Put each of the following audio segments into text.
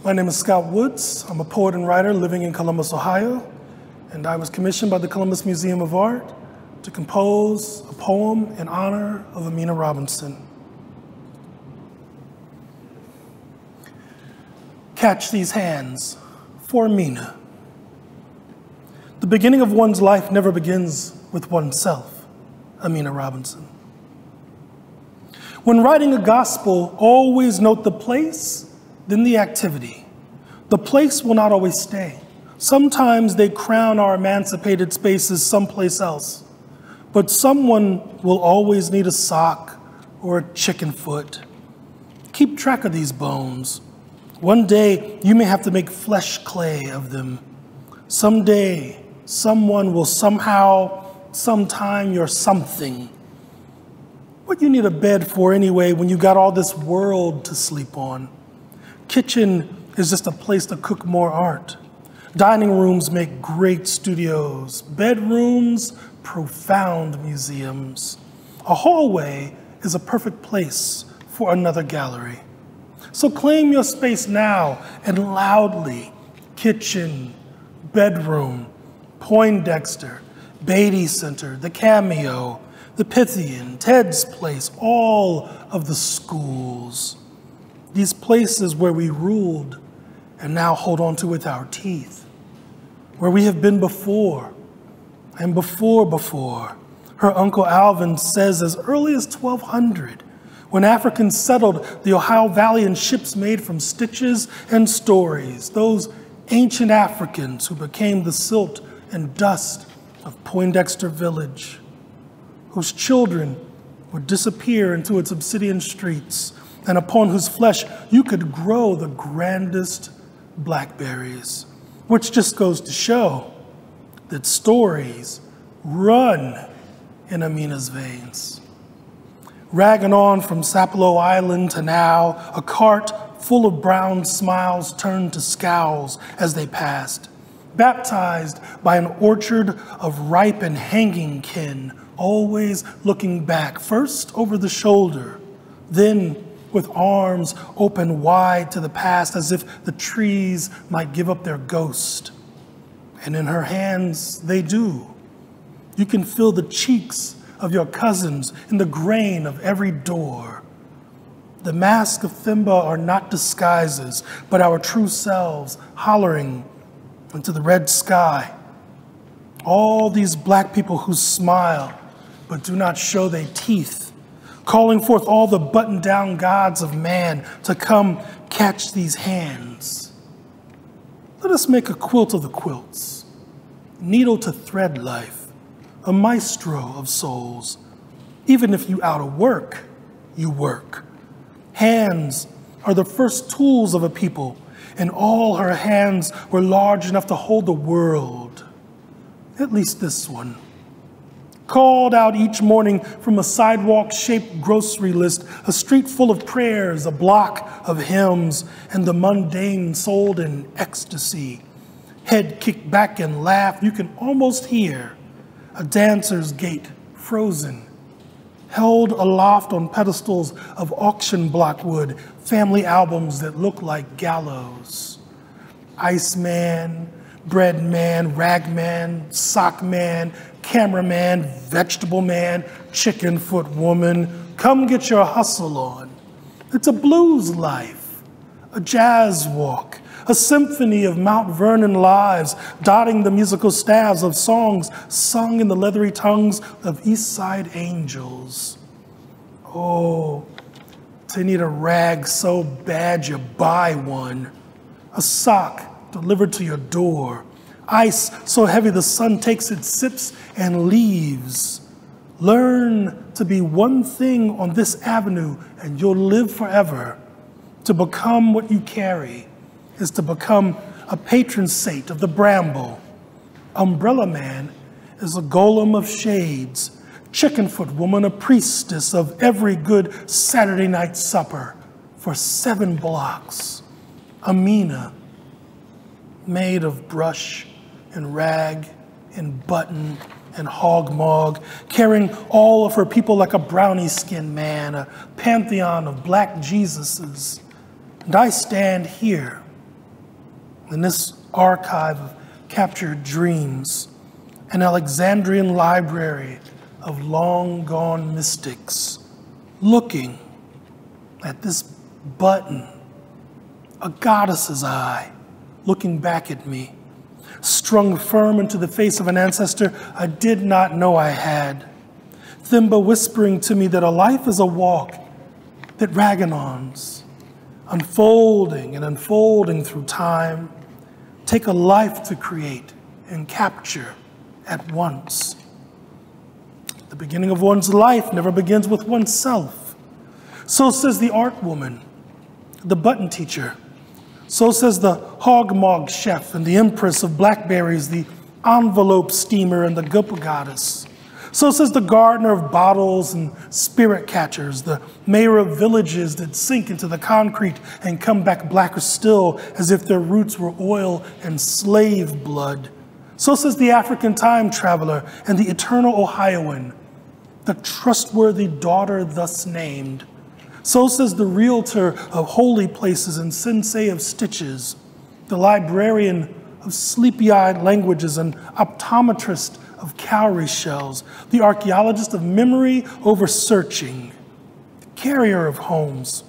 My name is Scott Woods. I'm a poet and writer living in Columbus, Ohio, and I was commissioned by the Columbus Museum of Art to compose a poem in honor of Aminah Robinson. Catch these hands for Aminah. The beginning of one's life never begins with oneself, Aminah Robinson. When writing a gospel, always note the place, then the activity. The place will not always stay. Sometimes they crown our emancipated spaces someplace else, but someone will always need a sock or a chicken foot. Keep track of these bones. One day, you may have to make flesh clay of them. Someday, someone will somehow, sometime, you're something. What you need a bed for anyway when you got all this world to sleep on? Kitchen is just a place to cook more art. Dining rooms make great studios. Bedrooms, profound museums. A hallway is a perfect place for another gallery. So claim your space now and loudly. Kitchen, bedroom, Poindexter, Beatty Center, the Cameo, the Pythian, Ted's Place, all of the schools. These places where we ruled and now hold on to with our teeth. Where we have been before and before. Her Uncle Alvin says as early as 1200, when Africans settled the Ohio Valley in ships made from stitches and stories, those ancient Africans who became the silt and dust of Poindexter Village, whose children would disappear into its obsidian streets, and upon whose flesh you could grow the grandest blackberries, which just goes to show that stories run in Aminah's veins. Ragging on from Sapelo Island to now, a cart full of brown smiles turned to scowls as they passed, baptized by an orchard of ripe and hanging kin, always looking back, first over the shoulder, then with arms open wide to the past as if the trees might give up their ghost. And in her hands, they do. You can feel the cheeks of your cousins in the grain of every door. The masks of Thimba are not disguises, but our true selves hollering into the red sky. All these black people who smile but do not show their teeth, calling forth all the buttoned-down gods of man to come catch these hands. Let us make a quilt of the quilts, needle to thread life, a maestro of souls. Even if you out of work, you work. Hands are the first tools of a people, and all her hands were large enough to hold the world, at least this one. Called out each morning from a sidewalk-shaped grocery list, a street full of prayers, a block of hymns, and the mundane sold in ecstasy. Head kicked back and laugh, you can almost hear a dancer's gait frozen, held aloft on pedestals of auction block wood, family albums that look like gallows. Iceman, bread man, rag man, sock man, cameraman, vegetable man, chicken foot woman, come get your hustle on. It's a blues life, a jazz walk, a symphony of Mount Vernon lives, dotting the musical staves of songs sung in the leathery tongues of East Side angels. Oh, to need a rag so bad you buy one, a sock delivered to your door, ice so heavy the sun takes its sips and leaves. Learn to be one thing on this avenue and you'll live forever. To become what you carry is to become a patron saint of the bramble. Umbrella man is a golem of shades. Chickenfoot woman, a priestess of every good Saturday night supper for 7 blocks. Aminah, made of brush and rag and button and hog-mog, carrying all of her people like a brownie-skinned man, a pantheon of black Jesuses. And I stand here In this archive of captured dreams, an Alexandrian library of long-gone mystics, looking at this button, a goddess's eye, looking back at me, strung firm into the face of an ancestor I did not know I had. Thimba whispering to me that a life is a walk that Raganons, unfolding and unfolding through time, take a life to create and capture at once. The beginning of one's life never begins with oneself. So says the art woman, the button teacher. So says the hogmog chef and the empress of blackberries, the envelope steamer and the gupa goddess. So says the gardener of bottles and spirit catchers, the mayor of villages that sink into the concrete and come back blacker still as if their roots were oil and slave blood. So says the African time traveler and the eternal Ohioan, the trustworthy daughter thus named. So says the realtor of holy places and sensei of stitches, the librarian of sleepy-eyed languages and optometrist of cowrie shells, the archaeologist of memory over searching, the carrier of homes,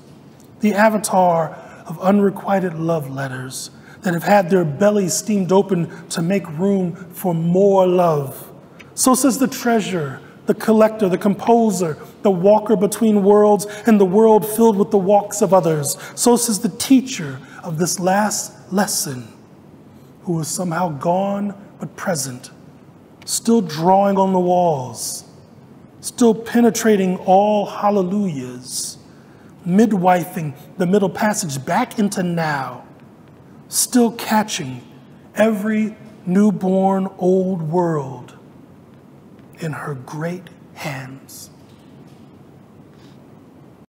the avatar of unrequited love letters that have had their bellies steamed open to make room for more love. So says the treasurer, the collector, the composer, the walker between worlds and the world filled with the walks of others. So says the teacher of this last lesson, who is somehow gone but present, still drawing on the walls, still penetrating all hallelujahs, midwifing the middle passage back into now, still catching every newborn old world in her great hands.